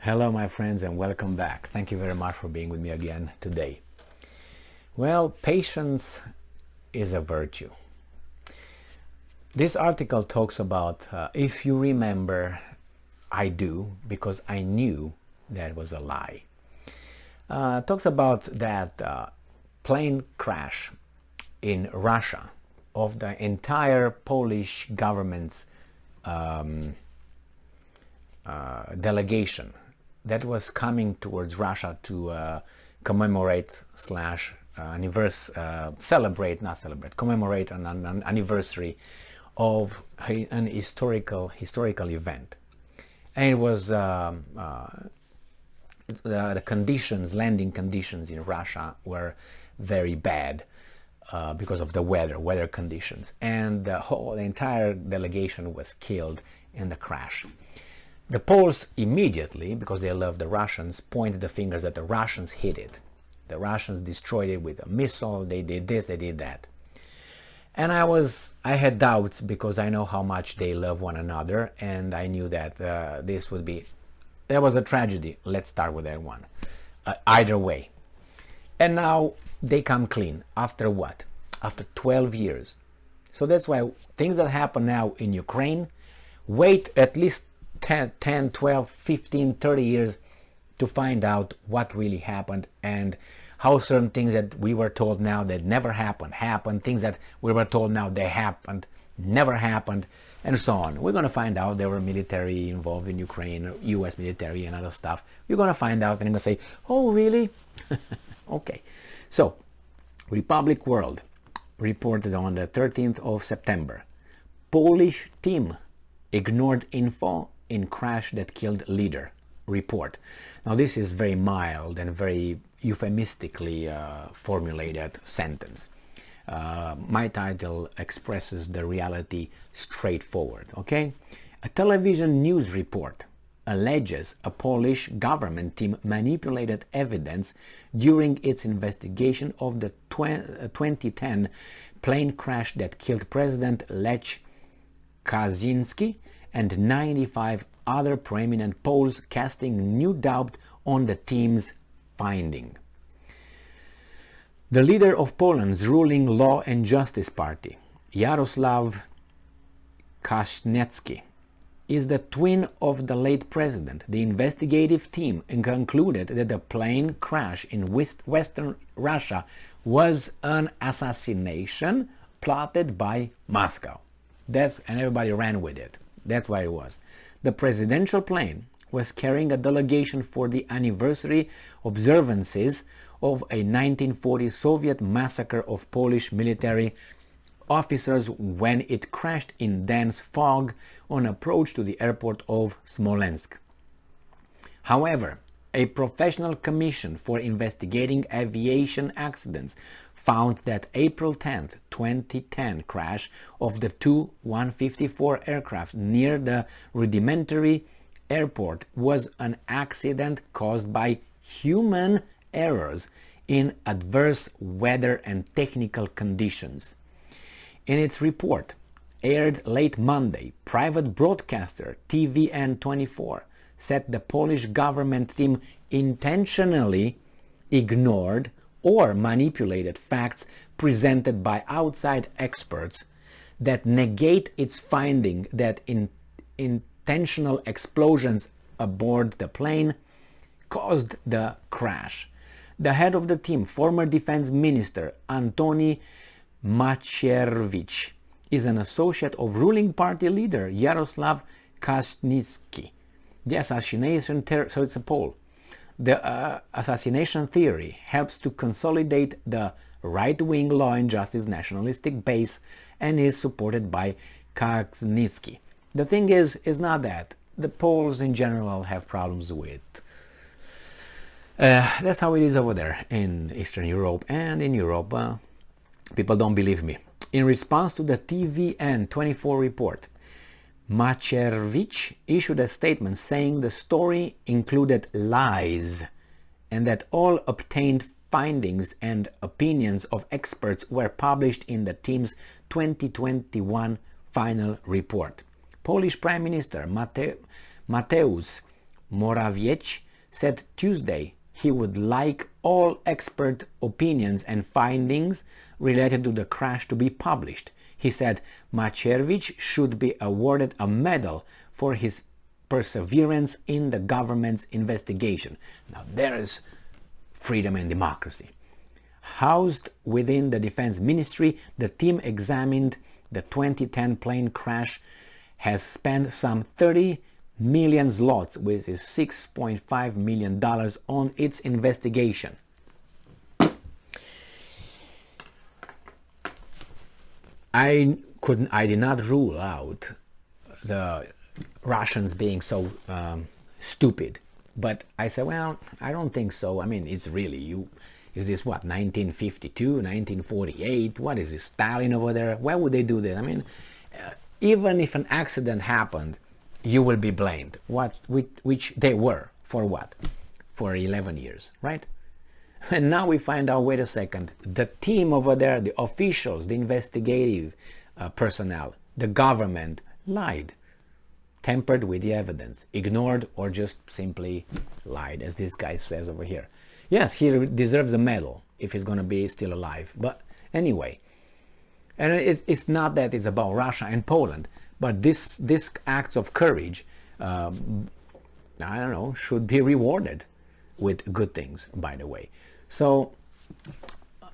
Hello my friends and welcome back. Thank you very much for being with me again today. Well, patience is a virtue. This article talks about, if you remember, I do, because I knew that was a lie. Talks about that plane crash in Russia of the entire Polish government's delegation that was coming towards Russia to commemorate slash commemorate an anniversary of an historical event. And it was the conditions, landing conditions in Russia were very bad because of the weather conditions, and the entire delegation was killed in the crash. The Poles immediately, because they love the Russians, pointed the fingers that the Russians hit it. The Russians destroyed it with a missile, they did this, they did that. And I had doubts because I know how much they love one another, and I knew that there was a tragedy. Let's start with that one. Either way. And now they come clean. After what? After 12 years. So that's why things that happen now in Ukraine, wait at least 10, 12, 15, 30 years to find out what really happened and how certain things that we were told now that never happened, things that we were told now they happened, never happened, and so on. We're going to find out there were military involved in Ukraine, US military and other stuff. We're going to find out and I'm going to say, oh really? Okay. So, Republic World reported on the 13th of September, Polish team ignored info in crash that killed leader. Report. Now this is very mild and very euphemistically formulated sentence. My title expresses the reality straightforward. Okay, a television news report alleges a Polish government team manipulated evidence during its investigation of the 2010 plane crash that killed President Lech Kaczynski and 95 other prominent Poles, casting new doubt on the team's finding. The leader of Poland's ruling Law and Justice Party, Jarosław Kaczyński, is the twin of the late president. The investigative team concluded that the plane crash in western Russia was an assassination plotted by Moscow. And everybody ran with it. That's why it was. The presidential plane was carrying a delegation for the anniversary observances of a 1940 Soviet massacre of Polish military officers when it crashed in dense fog on approach to the airport of Smolensk. However, a professional commission for investigating aviation accidents found that April 10, 2010 crash of the two 154 aircraft near the rudimentary airport was an accident caused by human errors in adverse weather and technical conditions. In its report, aired late Monday, private broadcaster TVN24 said the Polish government team intentionally ignored or manipulated facts presented by outside experts that negate its finding that intentional explosions aboard the plane caused the crash. The head of the team, former defense minister Antoni Macierewicz, is an associate of ruling party leader Jarosław Kaczyński. The assassination so it's a poll. The assassination theory helps to consolidate the right-wing Law and Justice nationalistic base and is supported by Kaczyński. The thing is not that. The Poles in general have problems with. That's how it is over there in Eastern Europe and in Europe. People don't believe me. In response to the TVN24 report, Macierewicz issued a statement saying the story included lies and that all obtained findings and opinions of experts were published in the team's 2021 final report. Polish Prime Minister Mateusz Morawiecki said Tuesday he would like all expert opinions and findings related to the crash to be published. He said Macierewicz should be awarded a medal for his perseverance in the government's investigation. Now there is freedom and democracy. Housed within the Defense Ministry, the team examined the 2010 plane crash, has spent some 30 million zlotys, which is $6.5 million, on its investigation. I did not rule out the Russians being so stupid, but I said, well, I don't think so. I mean, it's really, is this what, 1952, 1948? What is this, Stalin over there? Why would they do that? I mean, even if an accident happened, you will be blamed. Which they were. For what? For 11 years, right? And now we find out, wait a second, the team over there, the officials, the investigative personnel, the government lied, tampered with the evidence, ignored, or just simply lied, as this guy says over here. Yes, he deserves a medal if he's going to be still alive. But anyway, and it's not that it's about Russia and Poland, but this acts of courage, I don't know, should be rewarded with good things, by the way. So,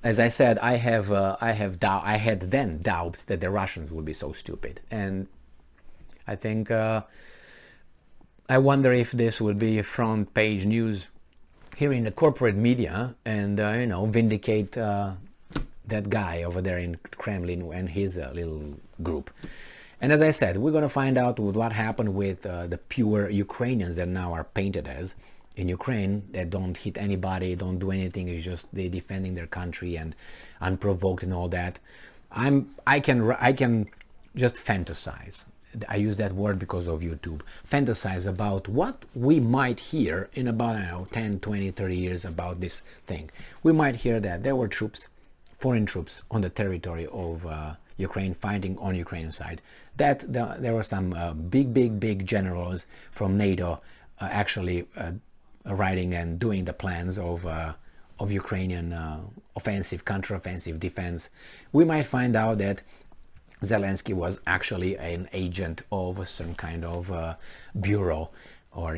as I said, I had then doubts that the Russians would be so stupid, and I think I wonder if this will be a front page news here in the corporate media, and vindicate that guy over there in Kremlin and his little group. And as I said, we're going to find out what happened with the pure Ukrainians that now are painted as in Ukraine, that don't hit anybody, don't do anything, it's just they defending their country and unprovoked and all that. I can just fantasize. I use that word because of YouTube. Fantasize about what we might hear in about 10, 20, 30 years about this thing. We might hear that there were troops, foreign troops, on the territory of Ukraine fighting on Ukrainian side. That there were some big generals from NATO actually writing and doing the plans of Ukrainian offensive, counteroffensive defense. We might find out that Zelensky was actually an agent of some kind of bureau, or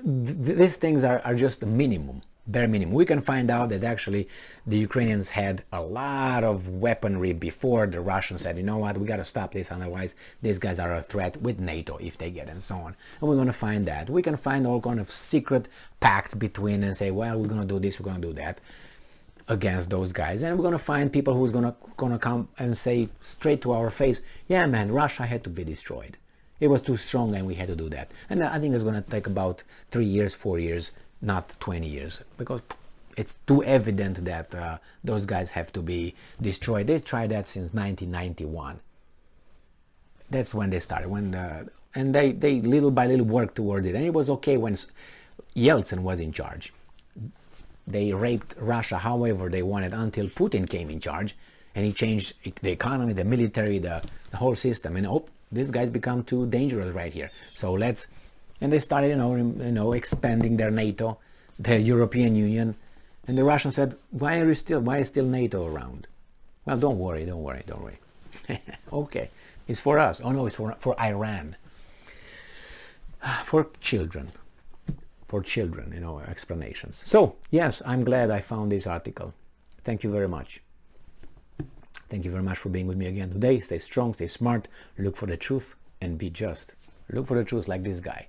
these things are just the minimum, bare minimum. We can find out that actually the Ukrainians had a lot of weaponry before the Russians said, you know what, we got to stop this, otherwise these guys are a threat with NATO if they get, and so on. And we're going to find that. We can find all kind of secret pacts between and say, well, we're going to do this, we're going to do that against those guys, and we're going to find people who's going to come and say straight to our face, yeah man, Russia had to be destroyed. It was too strong and we had to do that. And I think it's going to take about 3 years, 4 years, not 20 years, because it's too evident that those guys have to be destroyed. They tried that since 1991. That's when they started, and they little by little worked towards it. And it was okay when Yeltsin was in charge. They raped Russia however they wanted until Putin came in charge, and he changed the economy, the military, the whole system. And these guys become too dangerous right here. So and they started, expanding their NATO, their European Union. And the Russians said, why is still NATO around? Well, don't worry. Okay, it's for us. Oh no, it's for Iran. For children. Explanations. So, yes, I'm glad I found this article. Thank you very much. Thank you very much for being with me again today. Stay strong, stay smart, look for the truth, and be just. Look for the truth like this guy.